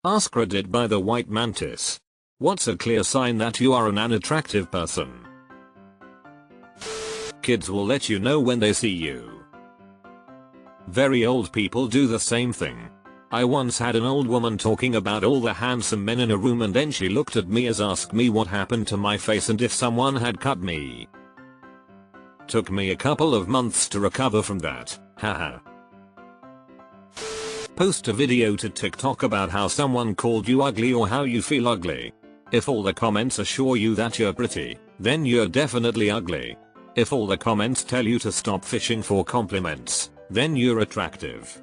AskReddit by the White Mantis. What's a clear sign that you are an unattractive person? Kids will let you know when they see you. Very old people do the same thing. I once had an old woman talking about all the handsome men in a room, and then she looked at me as asked me what happened to my face and if someone had cut me. Took me a couple of months to recover from that, haha. Post a video to TikTok about how someone called you ugly or how you feel ugly. If all the comments assure you that you're pretty, then you're definitely ugly. If all the comments tell you to stop fishing for compliments, then you're attractive.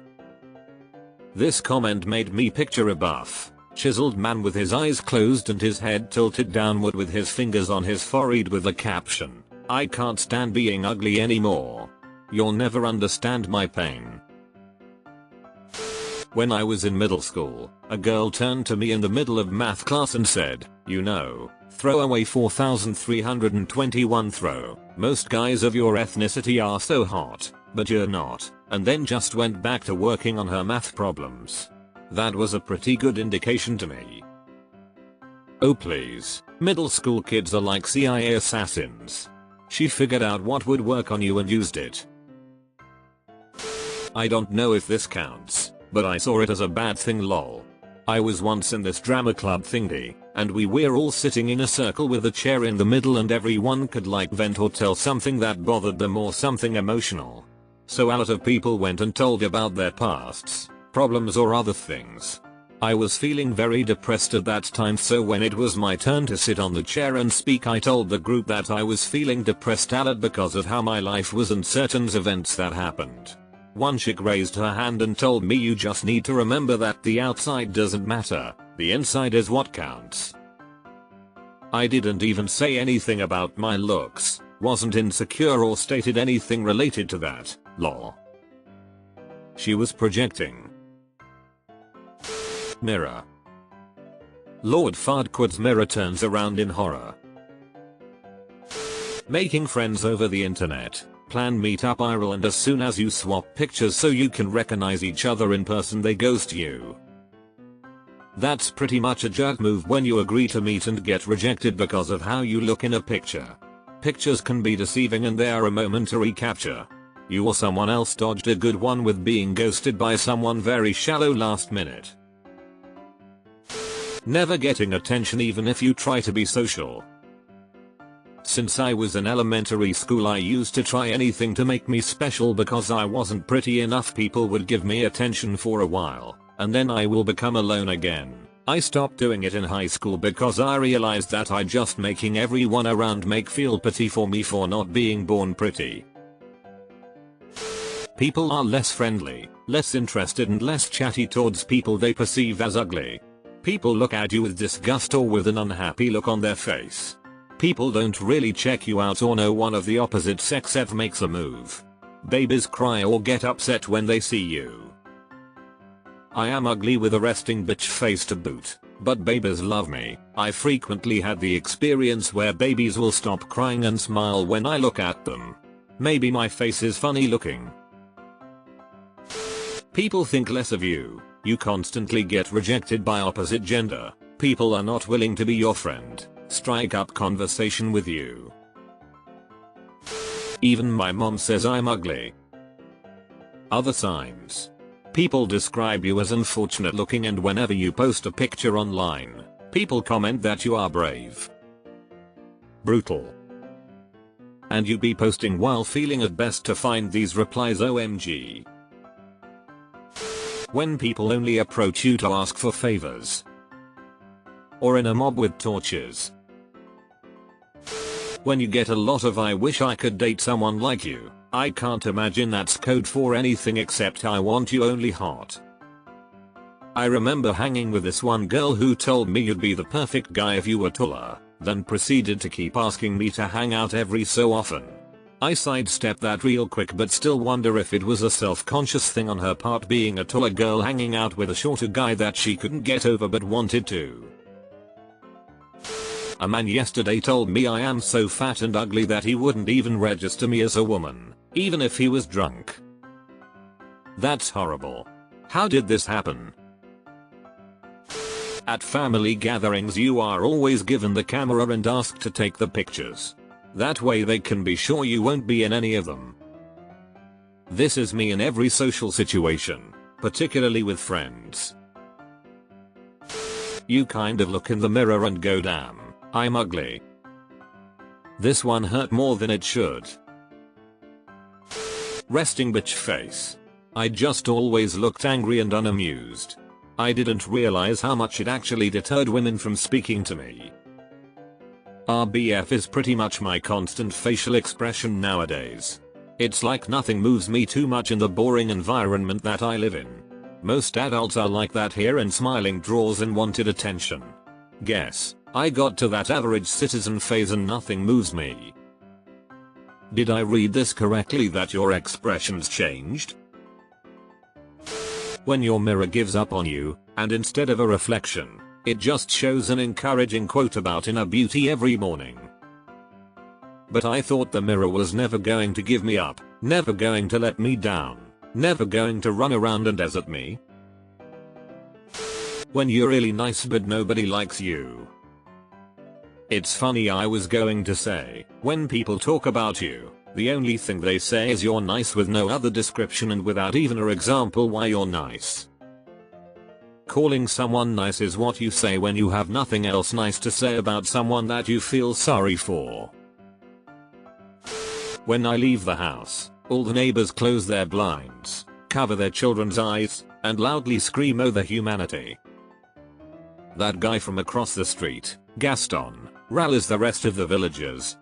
This comment made me picture a buff, chiseled man with his eyes closed and his head tilted downward with his fingers on his forehead with the caption, "I can't stand being ugly anymore. You'll never understand my pain." When I was in middle school, a girl turned to me in the middle of math class and said, "You know, throw away 4321 throw. Most guys of your ethnicity are so hot, but you're not," and then just went back to working on her math problems. That was a pretty good indication to me. Oh please, middle school kids are like CIA assassins. She figured out what would work on you and used it. I don't know if this counts, but I saw it as a bad thing, lol. I was once in this drama club thingy, and we were all sitting in a circle with a chair in the middle and everyone could like vent or tell something that bothered them or something emotional. So a lot of people went and told about their pasts, problems or other things. I was feeling very depressed at that time, so when it was my turn to sit on the chair and speak, I told the group that I was feeling depressed a lot because of how my life was and certain events that happened. One chick raised her hand and told me, "You just need to remember that the outside doesn't matter, the inside is what counts." I didn't even say anything about my looks, wasn't insecure or stated anything related to that, lol. She was projecting. Mirror. Lord Farquaad's mirror turns around in horror. Making friends over the internet. Plan meetup IRL, and as soon as you swap pictures so you can recognize each other in person, they ghost you. That's pretty much a jerk move when you agree to meet and get rejected because of how you look in a picture. Pictures can be deceiving and they are a momentary capture. You or someone else dodged a good one with being ghosted by someone very shallow last minute. Never getting attention even if you try to be social. Since I was in elementary school, I used to try anything to make me special because I wasn't pretty enough. People would give me attention for a while, and then I will become alone again. I stopped doing it in high school because I realized that I just making everyone around make feel pity for me for not being born pretty. People are less friendly, less interested and less chatty towards people they perceive as ugly. People look at you with disgust or with an unhappy look on their face. People don't really check you out or know one of the opposite sex ever makes a move. Babies cry or get upset when they see you. I am ugly with a resting bitch face to boot, but babies love me. I frequently had the experience where babies will stop crying and smile when I look at them. Maybe my face is funny looking. People think less of you. You constantly get rejected by opposite gender. People are not willing to be your friend, strike up conversation with you. Even my mom says I'm ugly. Other signs. People describe you as unfortunate looking, and whenever you post a picture online, people comment that you are brave. Brutal. And you be posting while feeling at best to find these replies, OMG. When people only approach you to ask for favors. Or in a mob with torches. When you get a lot of "I wish I could date someone like you." I can't imagine that's code for anything except "I want you only hot." I remember hanging with this one girl who told me you'd be the perfect guy if you were taller, then proceeded to keep asking me to hang out every so often. I sidestepped that real quick, but still wonder if it was a self-conscious thing on her part, being a taller girl hanging out with a shorter guy that she couldn't get over but wanted to. A man yesterday told me I am so fat and ugly that he wouldn't even register me as a woman, even if he was drunk. That's horrible. How did this happen? At family gatherings you are always given the camera and asked to take the pictures. That way they can be sure you won't be in any of them. This is me in every social situation, particularly with friends. You kind of look in the mirror and go, damn, I'm ugly. This one hurt more than it should. Resting bitch face. I just always looked angry and unamused. I didn't realize how much it actually deterred women from speaking to me. RBF is pretty much my constant facial expression nowadays. It's like nothing moves me too much in the boring environment that I live in. Most adults are like that here, and smiling draws unwanted attention. Guess I got to that average citizen phase and nothing moves me. Did I read this correctly that your expressions changed? When your mirror gives up on you, and instead of a reflection, it just shows an encouraging quote about inner beauty every morning. But I thought the mirror was never going to give me up, never going to let me down, never going to run around and desert me. When you're really nice but nobody likes you. It's funny, I was going to say, when people talk about you, the only thing they say is you're nice with no other description and without even an example why you're nice. Calling someone nice is what you say when you have nothing else nice to say about someone that you feel sorry for. When I leave the house, all the neighbors close their blinds, cover their children's eyes, and loudly scream, "Oh, the humanity." That guy from across the street, Gaston, rallies the rest of the villagers.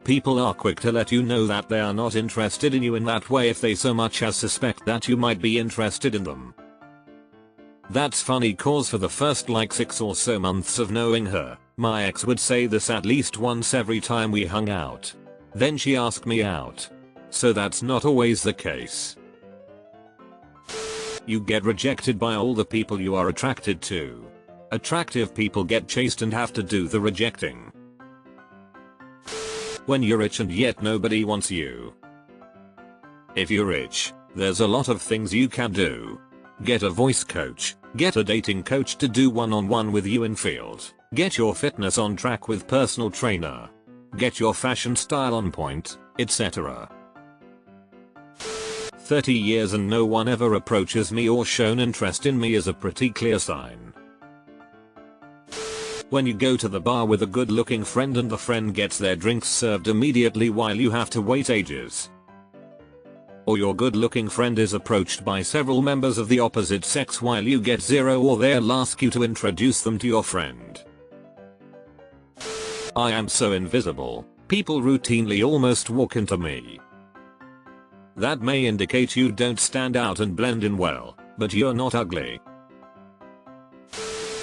People are quick to let you know that they are not interested in you in that way if they so much as suspect that you might be interested in them. That's funny, cause for the first like 6 or so months of knowing her, my ex would say this at least once every time we hung out. Then she asked me out. So that's not always the case. You get rejected by all the people you are attracted to. Attractive people get chased and have to do the rejecting. When you're rich and yet nobody wants you. If you're rich, there's a lot of things you can do. Get a voice coach, get a dating coach to do one-on-one with you in field, get your fitness on track with personal trainer, get your fashion style on point, etc. 30 years and no one ever approaches me or shown interest in me is a pretty clear sign. When you go to the bar with a good looking friend and the friend gets their drinks served immediately while you have to wait ages. Or your good looking friend is approached by several members of the opposite sex while you get zero, or they'll ask you to introduce them to your friend. I am so invisible, people routinely almost walk into me. That may indicate you don't stand out and blend in well, but you're not ugly.